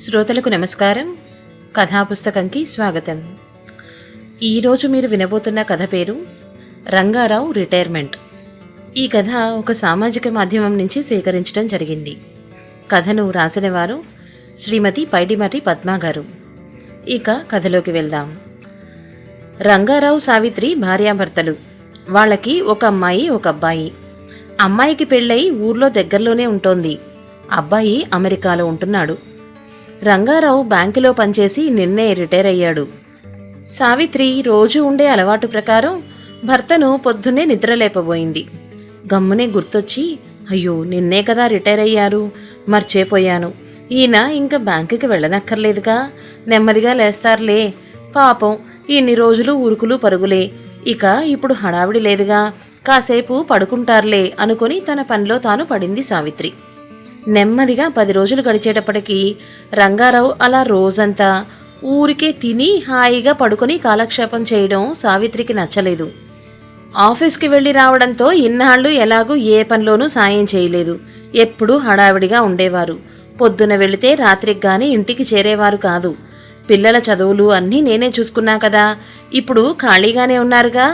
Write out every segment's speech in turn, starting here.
శ్రోతలకు నమస్కారం. కథాపుస్తకంకి స్వాగతం. ఈరోజు మీరు వినబోతున్న కథ పేరు రంగారావు రిటైర్మెంట్. ఈ కథ ఒక సామాజిక మాధ్యమం నుంచి సేకరించడం జరిగింది. కథను రాసినవారు శ్రీమతి పైడిమర్రి పద్మా గారు. ఇక కథలోకి వెళ్దాం. రంగారావు సావిత్రి భార్యాభర్తలు. వాళ్ళకి ఒక అమ్మాయి ఒక అబ్బాయి. అమ్మాయికి పెళ్ళై ఊర్లో దగ్గరలోనే ఉంటోంది. అబ్బాయి అమెరికాలో ఉంటున్నాడు. రంగారావు బ్యాంకులో పనిచేసి నిన్నే రిటైర్ అయ్యాడు. సావిత్రి రోజు ఉండే అలవాటు ప్రకారం భర్తను పొద్దున్నే నిద్రలేపబోయింది. గమ్మునే గుర్తొచ్చి, అయ్యో నిన్నే కదా రిటైర్ అయ్యారు, మర్చిపోయాను. ఈయన ఇంకా బ్యాంకుకి వెళ్ళనక్కర్లేదుగా, నెమ్మదిగా లేస్తారులే. పాపం ఇన్ని రోజులు ఉరుకులు పరుగులే, ఇక ఇప్పుడు హడావిడి లేదుగా, కాసేపు పడుకుంటారులే అనుకుని తన పనిలో తాను పడింది సావిత్రి. నెమ్మదిగా 10 రోజులు గడిచేటప్పటికీ రంగారావు అలా రోజంతా ఊరికే తిని హాయిగా పడుకొని కాలక్షేపం చేయడం సావిత్రికి నచ్చలేదు. ఆఫీస్కి వెళ్ళి రావడంతో ఇన్నాళ్ళు ఎలాగూ ఏ పనిలోనూ సాయం చేయలేదు. ఎప్పుడూ హడావిడిగా ఉండేవారు. పొద్దున వెళితే రాత్రికి గాని ఇంటికి చేరేవారు కాదు. పిల్లల చదువులు అన్నీ నేనే చూసుకున్నా కదా, ఇప్పుడు ఖాళీగానే ఉన్నారుగా,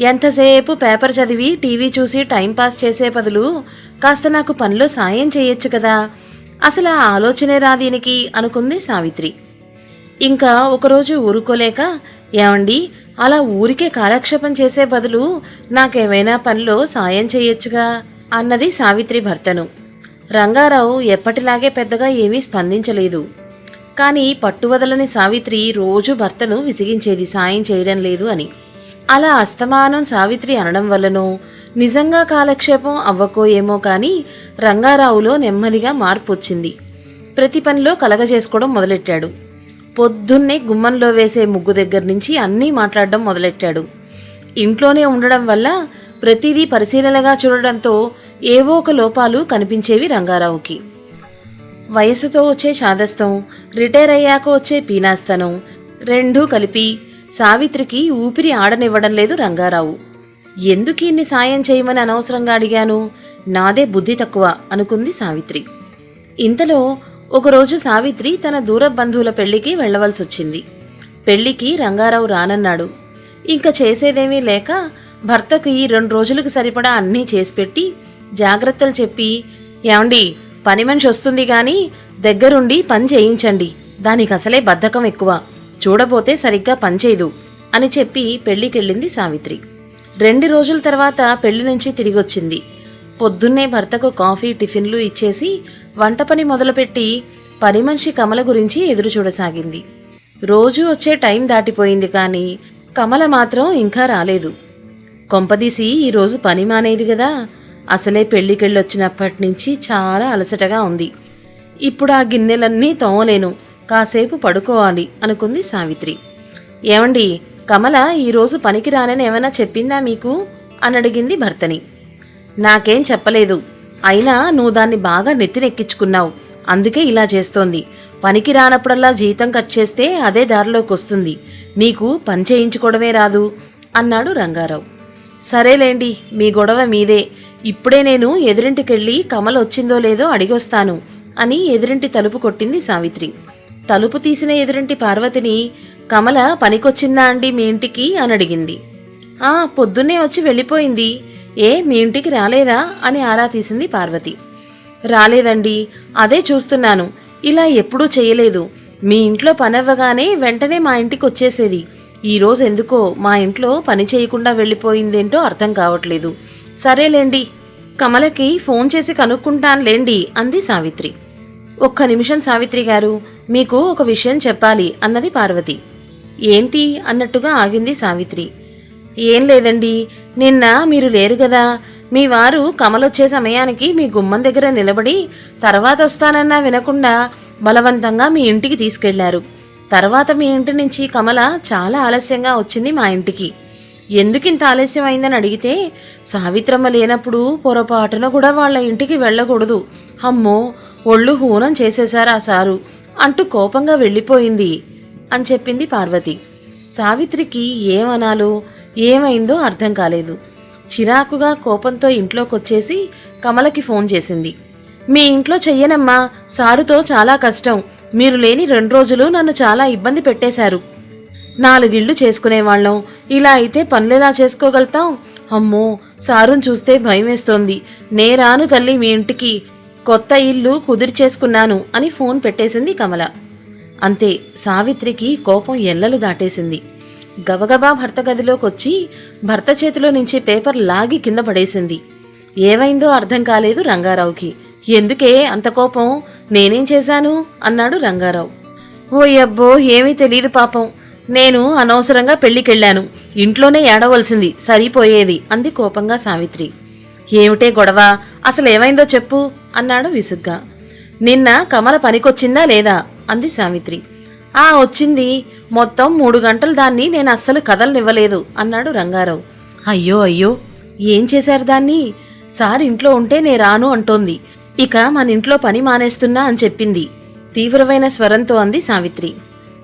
ఎంతసేపు పేపర్ చదివి టీవీ చూసి టైంపాస్ చేసే బదులు కాస్త నాకు పనిలో సాయం చేయొచ్చు కదా, అసలు ఆ ఆలోచనే రాదీనికి అనుకుంది సావిత్రి. ఇంకా ఒకరోజు ఊరుకోలేక, ఏమండి అలా ఊరికే కాలక్షేపం చేసే బదులు నాకేమైనా పనిలో సాయం చేయొచ్చుగా అన్నది సావిత్రి భర్తను. రంగారావు ఎప్పటిలాగే పెద్దగా ఏమీ స్పందించలేదు. కానీ పట్టువదలని సావిత్రి రోజు భర్తను విసిగించేది సాయం చేయడం లేదు అని. అలా అస్తమానం సావిత్రి అనడం వల్లనో నిజంగా కాలక్షేపం అవ్వకో ఏమో కానీ రంగారావులో నెమ్మదిగా మార్పు వచ్చింది. ప్రతి పనిలో కలగజేసుకోవడం మొదలెట్టాడు. పొద్దున్నే గుమ్మంలో వేసే ముగ్గు దగ్గర నుంచి అన్నీ మాట్లాడడం మొదలెట్టాడు. ఇంట్లోనే ఉండడం వల్ల ప్రతిదీ పరిశీలనగా చూడడంతో ఏవో ఒక లోపాలు కనిపించేవి రంగారావుకి. వయసుతో వచ్చే చాదస్తం, రిటైర్ అయ్యాక వచ్చే పీనాస్తనం రెండూ కలిపి సావిత్రికి ఊపిరి ఆడనివ్వడం లేదు రంగారావు. ఎందుకు ఇన్ని సాయం చేయమని అనవసరంగా అడిగాను, నాదే బుద్ధి తక్కువ అనుకుంది సావిత్రి. ఇంతలో ఒకరోజు సావిత్రి తన దూర బంధువుల పెళ్లికి వెళ్లవలసొచ్చింది. పెళ్లికి రంగారావు రానన్నాడు. ఇంకా చేసేదేమీ లేక భర్తకి 2 రోజులకు సరిపడా అన్నీ చేసిపెట్టి జాగ్రత్తలు చెప్పి, ఏమండి పని మనిషి వస్తుంది గాని దగ్గరుండి పని చేయించండి, దానికి అసలే బద్ధకం ఎక్కువ, చూడబోతే సరిగ్గా పనిచేయదు అని చెప్పి పెళ్లికెళ్ళింది సావిత్రి. 2 రోజుల తర్వాత పెళ్లి నుంచి తిరిగొచ్చింది. పొద్దున్నే భర్తకు కాఫీ టిఫిన్లు ఇచ్చేసి వంట పని మొదలుపెట్టి పని మనిషి కమల గురించి ఎదురు చూడసాగింది. రోజు వచ్చే టైం దాటిపోయింది కానీ కమల మాత్రం ఇంకా రాలేదు. కొంపదీసి ఈరోజు పని మానేది కదా, అసలే పెళ్లికెళ్ళొచ్చినప్పటి నుంచి చాలా అలసటగా ఉంది. ఇప్పుడు ఆ గిన్నెలన్నీ తోమలేను, కాసేపు పడుకోవాలి అనుకుంది సావిత్రి. ఏమండి కమల ఈరోజు పనికి రానని ఏమైనా చెప్పిందా మీకు అని అడిగింది భర్తని. నాకేం చెప్పలేదు, అయినా నువ్వు దాన్ని బాగా నెత్తినెక్కించుకున్నావు, అందుకే ఇలా చేస్తోంది. పనికి రానప్పుడల్లా జీతం కట్ చేస్తే అదే దారిలోకి వస్తుంది, నీకు పని చేయించుకోవడమే రాదు అన్నాడు రంగారావు. సరేలేండి మీ గొడవ మీదే, ఇప్పుడే నేను ఎదురింటికెళ్ళి కమల వచ్చిందో లేదో అడిగొస్తాను అని ఎదురింటి తలుపు కొట్టింది సావిత్రి. తలుపు తీసిన ఎదురింటి పార్వతిని, కమల పనికొచ్చిందా అండి మీ ఇంటికి అని అడిగింది. పొద్దున్నే వచ్చి వెళ్ళిపోయింది, ఏ మీ ఇంటికి రాలేదా అని ఆరా తీసింది పార్వతి. రాలేదండి, అదే చూస్తున్నాను, ఇలా ఎప్పుడూ చేయలేదు. మీ ఇంట్లో పనవ్వగానే వెంటనే మా ఇంటికి వచ్చేసేది. ఈరోజు ఎందుకో మా ఇంట్లో పని చేయకుండా వెళ్ళిపోయిందేంటో అర్థం కావట్లేదు. సరేలేండి కమలకి ఫోన్ చేసి కనుక్కుంటానులేండి అంది సావిత్రి. ఒక్క నిమిషం సావిత్రి గారు, మీకు ఒక విషయం చెప్పాలి అన్నది పార్వతి. ఏంటి అన్నట్టుగా ఆగింది సావిత్రి. ఏం లేదండి, నిన్న మీరు లేరు కదా, మీ వారు కమలొచ్చే సమయానికి మీ గుమ్మం దగ్గర నిలబడి తర్వాత వస్తానన్నా వినకుండా బలవంతంగా మీ ఇంటికి తీసుకెళ్లారు. తర్వాత మీ ఇంటి నుంచి కమల చాలా ఆలస్యంగా వచ్చింది మా ఇంటికి. ఎందుకింత ఆలస్యం అయిందని అడిగితే, సావిత్రమ్మ లేనప్పుడు పొరపాటున కూడా వాళ్ళ ఇంటికి వెళ్ళకూడదు, అమ్మో ఒళ్ళు హూనం చేసేశారు ఆ సారు అంటూ కోపంగా వెళ్ళిపోయింది అని చెప్పింది పార్వతి. సావిత్రికి ఏమనాలో ఏమైందో అర్థం కాలేదు. చిరాకుగా కోపంతో ఇంట్లోకొచ్చేసి కమలకి ఫోన్ చేసింది. మీ ఇంట్లో చెయ్యనమ్మా, సారుతో చాలా కష్టం, మీరు లేని 2 రోజులు నన్ను చాలా ఇబ్బంది పెట్టేశారు. 4 ఇళ్ళు చేసుకునేవాళ్ళం, ఇలా అయితే పనులెలా చేసుకోగలుగుతాం? అమ్మో, సారుని చూస్తే భయమేస్తోంది. నేరాను తల్లి మీ ఇంటికి, కొత్త ఇల్లు కుదిర్చేసుకున్నాను అని ఫోన్ పెట్టేసింది కమల. అంతే, సావిత్రికి కోపం ఎల్లలు దాటేసింది. గబగబా భర్త గదిలోకొచ్చి భర్త చేతిలో నుంచి పేపర్ లాగి కింద పడేసింది. ఏమైందో అర్థం కాలేదు రంగారావుకి. ఎందుకే అంత కోపం? నేనేం చేశాను అన్నాడు రంగారావు. ఓయబ్బో, ఏమీ తెలీదు పాపం. నేను అనవసరంగా పెళ్లికెళ్ళాను, ఇంట్లోనే ఏడవలసింది సరిపోయేది అంది కోపంగా సావిత్రి. ఏమిటే గొడవ? అసలేమైందో చెప్పు అన్నాడు విసుగ్గా. నిన్న కమల పనికొచ్చిందా లేదా అంది సావిత్రి. వచ్చింది. మొత్తం 3 గంటలు దాన్ని నేను అస్సలు కదలనివ్వలేదు అన్నాడు రంగారావు. అయ్యో అయ్యో, ఏం చేశారు దాన్ని? సార్ ఇంట్లో ఉంటే నే రాను అంటోంది. ఇక మన ఇంట్లో పని మానేస్తున్నా అని చెప్పింది తీవ్రమైన స్వరంతో అంది సావిత్రి.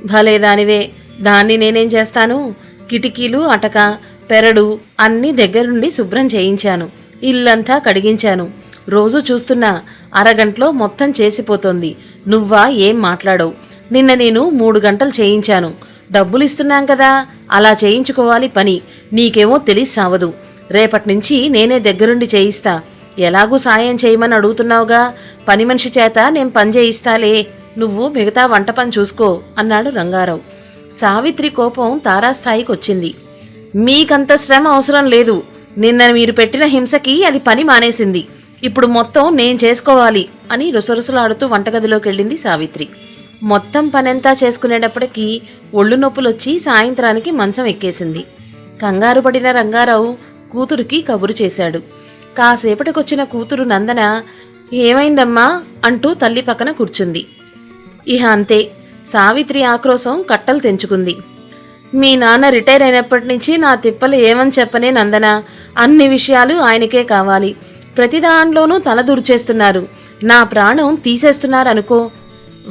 భలేదానివే, దాన్ని నేనేం చేస్తాను? కిటికీలు, అటక, పెరడు అన్నీ దగ్గరుండి శుభ్రం చేయించాను, ఇల్లంతా కడిగించాను. రోజు చూస్తున్నా, అరగంటలో మొత్తం చేసిపోతోంది. నువ్వా ఏం మాట్లాడవు? నిన్న నేను 3 గంటలు చేయించాను. డబ్బులిస్తున్నాం కదా, అలా చేయించుకోవాలి పని. నీకేమో తెలిసి సావదు. రేపట్నుంచి నేనే దగ్గరుండి చేయిస్తా. ఎలాగూ సాయం చేయమని అడుగుతున్నావుగా, పని మనిషి చేత నేను పని చేయిస్తాలే. నువ్వు మిగతా వంట పని చూసుకో అన్నాడు రంగారావు. సావిత్రి కోపం తారాస్థాయికొచ్చింది. మీకంత శ్రమ అవసరం లేదు. నిన్న మీరు పెట్టిన హింసకి అది పని మానేసింది. ఇప్పుడు మొత్తం నేను చేసుకోవాలి అని రుసరుసలాడుతూ వంటగదిలోకెళ్ళింది సావిత్రి. మొత్తం పనంతా చేసుకునేటప్పటికీ ఒళ్ళు నొప్పులొచ్చి సాయంత్రానికి మంచం ఎక్కేసింది. కంగారు పడిన రంగారావు కూతురికి కబురు చేశాడు. కాసేపటికొచ్చిన కూతురు నందన ఏమైందమ్మా అంటూ తల్లి పక్కన కూర్చుంది. ఇహ అంతే, సావిత్రి ఆక్రోశం కట్టలు తెంచుకుంది. మీ నాన్న రిటైర్ అయినప్పటి నుంచి నా తిప్పలు ఏమని చెప్పనే నందన. అన్ని విషయాలు ఆయనకే కావాలి. ప్రతిదానిలోనూ తల దుర్చేస్తున్నారు. నా ప్రాణం తీసేస్తున్నారనుకో.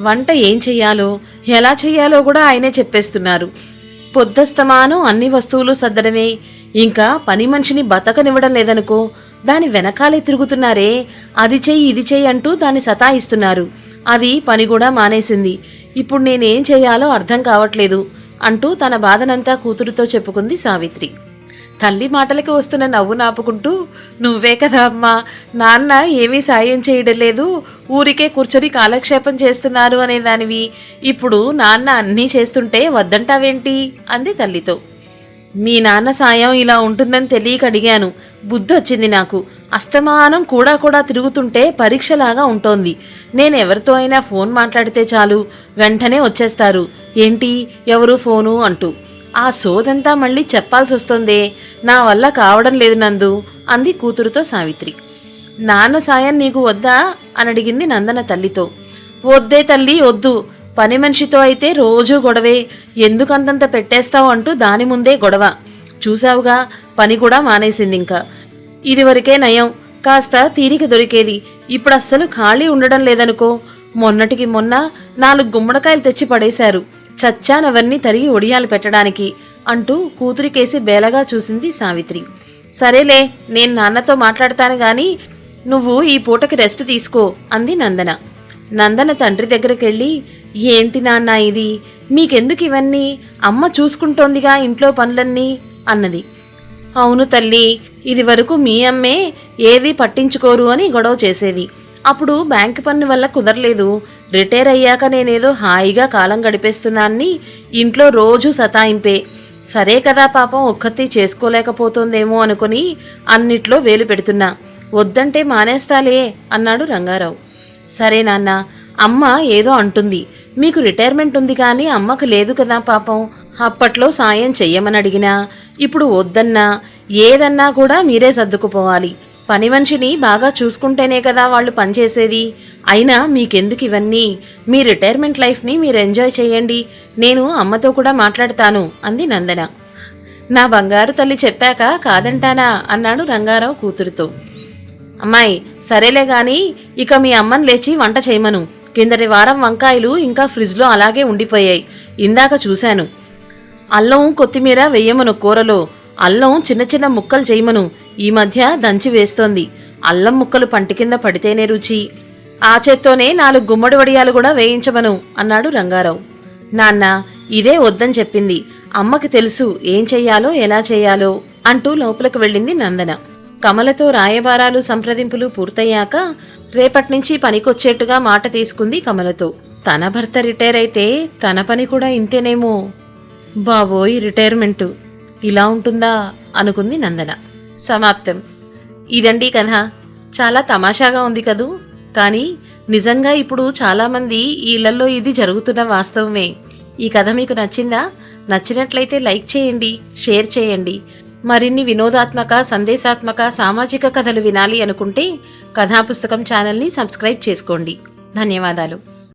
వంట ఏం చెయ్యాలో, ఎలా చెయ్యాలో కూడా ఆయనే చెప్పేస్తున్నారు. పొద్దస్తమానం అన్ని వస్తువులు సర్దడమే. ఇంకా పని మనిషిని బతకనివ్వడం లేదనుకో, దాని వెనకాలే తిరుగుతున్నారే. అది చెయ్యి, ఇది చెయ్యి అంటూ దాన్ని సతాయిస్తున్నారు. అది పని కూడా మానేసింది. ఇప్పుడు నేనేం చెయ్యాలో అర్థం కావట్లేదు అంటూ తన బాధనంతా కూతురుతో చెప్పుకుంది సావిత్రి. తల్లి మాటలకి వస్తున్న నవ్వు నాపుకుంటూ, నువ్వే కదా అమ్మా, నాన్న ఏమీ సాయం చేయడం లేదు, ఊరికే కూర్చొని కాలక్షేపం చేస్తున్నారు అనేదానివి. ఇప్పుడు నాన్న అన్నీ చేస్తుంటే వద్దంటావేంటి అంది తల్లితో. మీ నాన్న సాయం ఇలా ఉంటుందని తెలియక అడిగాను. బుద్ధి వచ్చింది నాకు. అస్తమానం కూడా తిరుగుతుంటే పరీక్షలాగా ఉంటోంది. నేనెవరితో అయినా ఫోన్ మాట్లాడితే చాలు, వెంటనే వచ్చేస్తారు. ఏంటి, ఎవరు ఫోను అంటూ. ఆ సోదంతా మళ్ళీ చెప్పాల్సి వస్తోందే. నా వల్ల కావడం లేదు నందు అంది కూతురుతో సావిత్రి. నాన్న సాయం నీకు వద్దా అని అడిగింది నందన తల్లితో. వద్దే తల్లి, వద్దు. పని మనిషితో అయితే రోజూ గొడవే. ఎందుకంతంత పెట్టేస్తావు అంటూ దాని ముందే గొడవ. చూశావుగా, పని కూడా మానేసింది. ఇంకా ఇదివరకే నయం, కాస్త తీరిక దొరికేది. ఇప్పుడు అస్సలు ఖాళీ ఉండడం లేదనుకో. మొన్నటికి మొన్న 4 గుమ్మడికాయలు తెచ్చి పడేశారు. చచ్చానవన్నీ తరిగి ఒడియాలు పెట్టడానికి అంటూ కూతురికేసి బేలగా చూసింది సావిత్రి. సరేలే, నేను నాన్నతో మాట్లాడతాను గాని నువ్వు ఈ పూటకి రెస్ట్ తీసుకో అంది నందన. నందన తండ్రి దగ్గరకెళ్ళి, ఏంటి నాన్న ఇది, మీకెందుకు ఇవన్నీ? అమ్మ చూసుకుంటోందిగా ఇంట్లో పనులన్నీ అన్నది. అవును తల్లి, ఇది వరకు మీ అమ్మే ఏది పట్టించుకోరు అని గొడవ చేసేది. అప్పుడు బ్యాంకు పన్ను వల్ల కుదరలేదు. రిటైర్ అయ్యాక నేనేదో హాయిగా కాలం గడిపేస్తున్నాన్ని ఇంట్లో రోజు సతాయింపే. సరే కదా పాపం, ఒక్కతి చేసుకోలేకపోతోందేమో అనుకుని అన్నిట్లో వేలు పెడుతున్నా. వద్దంటే మానేస్తాలే అన్నాడు రంగారావు. సరే నాన్న, అమ్మ ఏదో అంటుంది. మీకు రిటైర్మెంట్ ఉంది కానీ అమ్మకు లేదు కదా పాపం. అప్పట్లో సాయం చెయ్యమని అడిగినా, ఇప్పుడు వద్దన్నా, ఏదన్నా కూడా మీరే సర్దుకుపోవాలి. పని మనిషిని బాగా చూసుకుంటేనే కదా వాళ్ళు పనిచేసేది. అయినా మీకెందుకు ఇవన్నీ? మీ రిటైర్మెంట్ లైఫ్ని మీరు ఎంజాయ్ చేయండి. నేను అమ్మతో కూడా మాట్లాడతాను అంది నందన. నా బంగారు తల్లి చెప్పాక కాదంటానా అన్నాడు రంగారావు కూతురుతో. అమ్మాయి, సరేలే గాని ఇక మీ అమ్మని లేచి వంట చేయమను. కిందటి వారం వంకాయలు ఇంకా ఫ్రిడ్జ్లో అలాగే ఉండిపోయాయి. ఇందాక చూశాను. అల్లం కొత్తిమీర వెయ్యమను కూరలో. అల్లం చిన్న చిన్న ముక్కలు చేయమను. ఈ మధ్య దంచి వేస్తోంది. అల్లం ముక్కలు పంటి కింద పడితేనే రుచి. ఆ చేత్తోనే 4 గుమ్మడి వడియాలు కూడా వేయించమను అన్నాడు రంగారావు. నాన్న, ఇదే వద్దని చెప్పింది. అమ్మకి తెలుసు ఏం చెయ్యాలో ఎలా చెయ్యాలో అంటూ లోపలికి వెళ్ళింది నందన. కమలతో రాయబారాలు సంప్రదింపులు పూర్తయ్యాక రేపట్నుంచి పనికొచ్చేట్టుగా మాట తీసుకుంది కమలతో. తన భర్త రిటైర్ అయితే తన పని కూడా ఇంతేనేమో. బాబోయ్, రిటైర్మెంటు ఇలా ఉంటుందా అనుకుంది నందన. సమాప్తం. ఇదండి కథ. చాలా తమాషాగా ఉంది కదూ, కానీ నిజంగా ఇప్పుడు చాలామంది ఇళ్లలో ఇది జరుగుతున్న వాస్తవమే. ఈ కథ మీకు నచ్చిందా? నచ్చినట్లయితే లైక్ చేయండి, షేర్ చేయండి. మరిన్ని వినోదాత్మక, సందేశాత్మక, సామాజిక కథలు వినాలి అనుకుంటే కథాపుస్తకం ఛానల్ని సబ్స్క్రైబ్ చేసుకోండి. ధన్యవాదాలు.